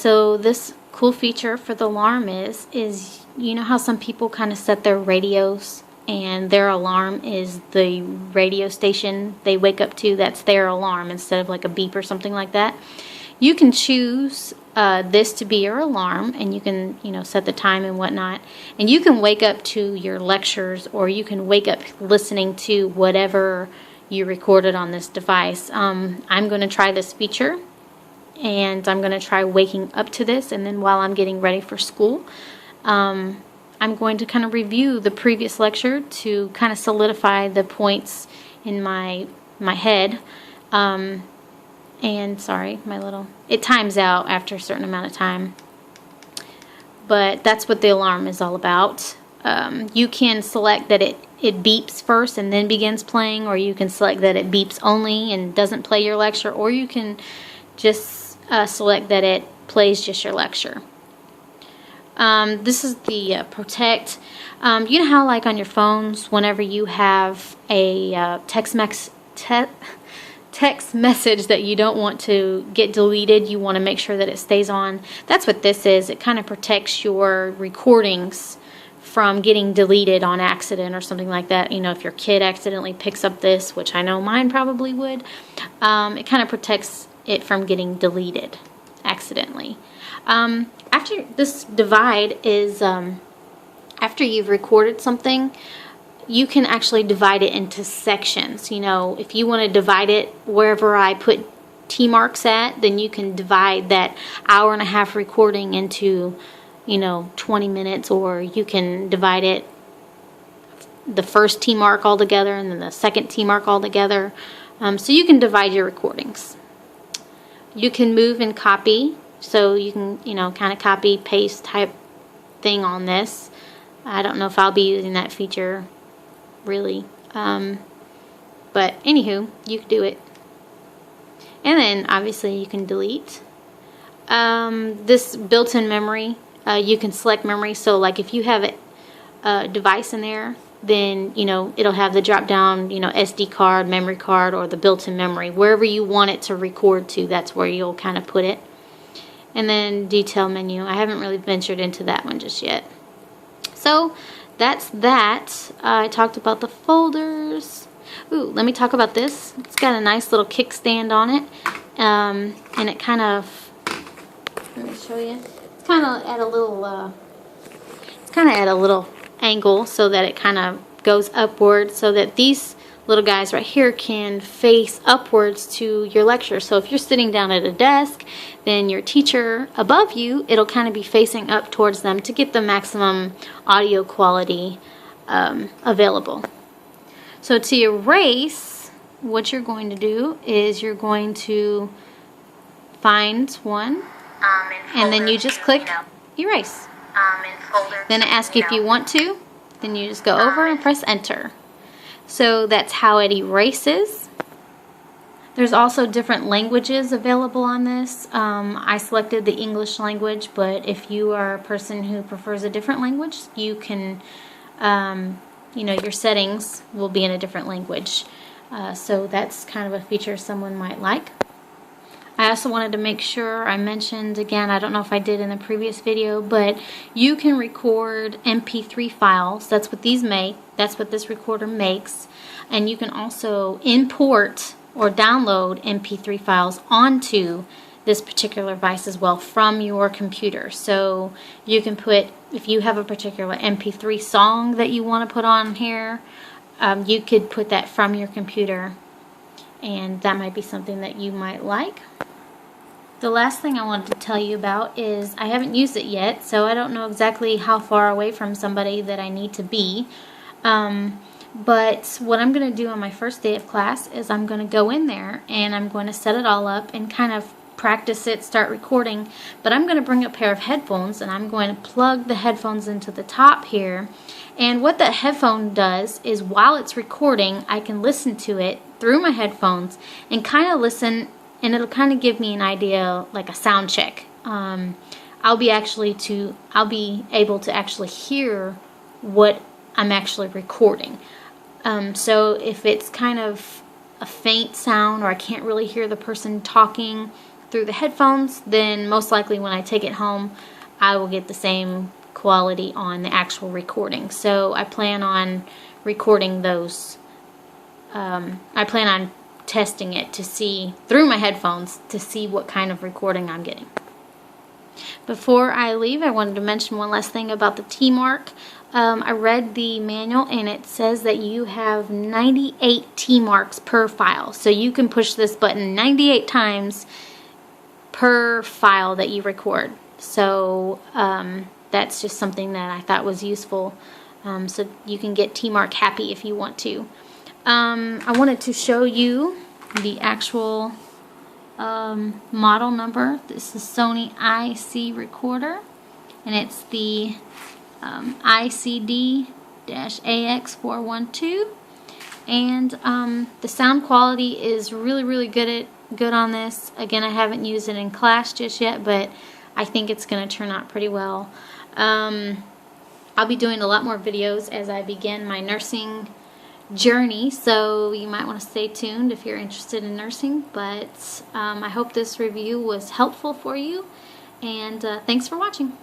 So this cool feature for the alarm is you know how some people kind of set their radios and their alarm is the radio station they wake up to, that's their alarm instead of like a beep or something like that. You can choose this to be your alarm, and you can, you know, set the time and whatnot, and you can wake up to your lectures, or you can wake up listening to whatever you recorded on this device. I'm going to try this feature, and I'm going to try waking up to this, and then while I'm getting ready for school, I'm going to kind of review the previous lecture to kind of solidify the points in my head. And sorry, it times out after a certain amount of time. But that's what the alarm is all about. You can select that it beeps first and then begins playing, or you can select that it beeps only and doesn't play your lecture, or you can just select that it plays just your lecture. This is the protect. You know how like on your phones, whenever you have a text message that you don't want to get deleted, you want to make sure that it stays on. That's what this is. It kind of protects your recordings from getting deleted on accident or something like that. You know, if your kid accidentally picks up this, which I know mine probably would, it kind of protects it from getting deleted accidentally. After this divide is, after you've recorded something, you can actually divide it into sections. You know, if you want to divide it wherever I put T marks at, then you can divide that hour-and-a-half recording into, you know, 20 minutes, or you can divide it the first T mark all together and then the second T mark all together. So you can divide your recordings. You can move and copy, so you can, you know, kind of copy paste type thing on this. I don't know if I'll be using that feature really, but anywho, you can do it. And then obviously you can delete. This built-in memory, you can select memory, so like if you have a device in there, then, you know, it'll have the drop down, you know, SD card, memory card, or the built-in memory. Wherever you want it to record to, that's where you'll kind of put it. And then detail menu, I haven't really ventured into that one just yet. So that's that. I talked about the folders. Ooh, let me talk about this. It's got a nice little kickstand on it, and it kind of, let me show you. It's kind of at a little, angle, so that it kind of goes upward, so that these little guys right here can face upwards to your lecture. So if you're sitting down at a desk, then your teacher above you, it'll kind of be facing up towards them to get the maximum audio quality available. So to erase, what you're going to do is you're going to find one, and then you just click erase. Then it asks you if you want to, then you just go over and press enter. So that's how it erases. There's also different languages available on this. I selected the English language, but if you are a person who prefers a different language, you can, you know, your settings will be in a different language. So that's kind of a feature someone might like. I also wanted to make sure I mentioned, again, I don't know if I did in the previous video, but you can record MP3 files. That's what these make. That's what this recorder makes. And you can also import or download MP3 files onto this particular device as well from your computer. So you can put, if you have a particular MP3 song that you want to put on here, you could put that from your computer, and that might be something that you might like. The last thing I wanted to tell you about is I haven't used it yet, so I don't know exactly how far away from somebody that I need to be. But what I'm going to do on my first day of class is I'm going to go in there and I'm going to set it all up and kind of practice it, start recording. But I'm going to bring a pair of headphones and I'm going to plug the headphones into the top here. And what that headphone does is while it's recording, I can listen to it through my headphones and kind of listen, and it'll kind of give me an idea, like a sound check. I'll be able to actually hear what I'm actually recording. So if it's kind of a faint sound, or I can't really hear the person talking, through the headphones, then most likely when I take it home, I will get the same quality on the actual recording. So I plan on recording those. I plan on testing it to see through my headphones to see what kind of recording I'm getting. Before I leave, I wanted to mention one last thing about the T-mark. I read the manual and it says that you have 98 T-marks per file. So you can push this button 98 times per file that you record. So that's just something that I thought was useful. So you can get T-mark happy if you want to. I wanted to show you the actual model number. This is Sony IC recorder, and it's the ICD-AX412, and the sound quality is really good on this. Again, I haven't used it in class just yet, but I think it's going to turn out pretty well. I'll be doing a lot more videos as I begin my nursing journey, so you might want to stay tuned if you're interested in nursing. But I hope this review was helpful for you, and thanks for watching.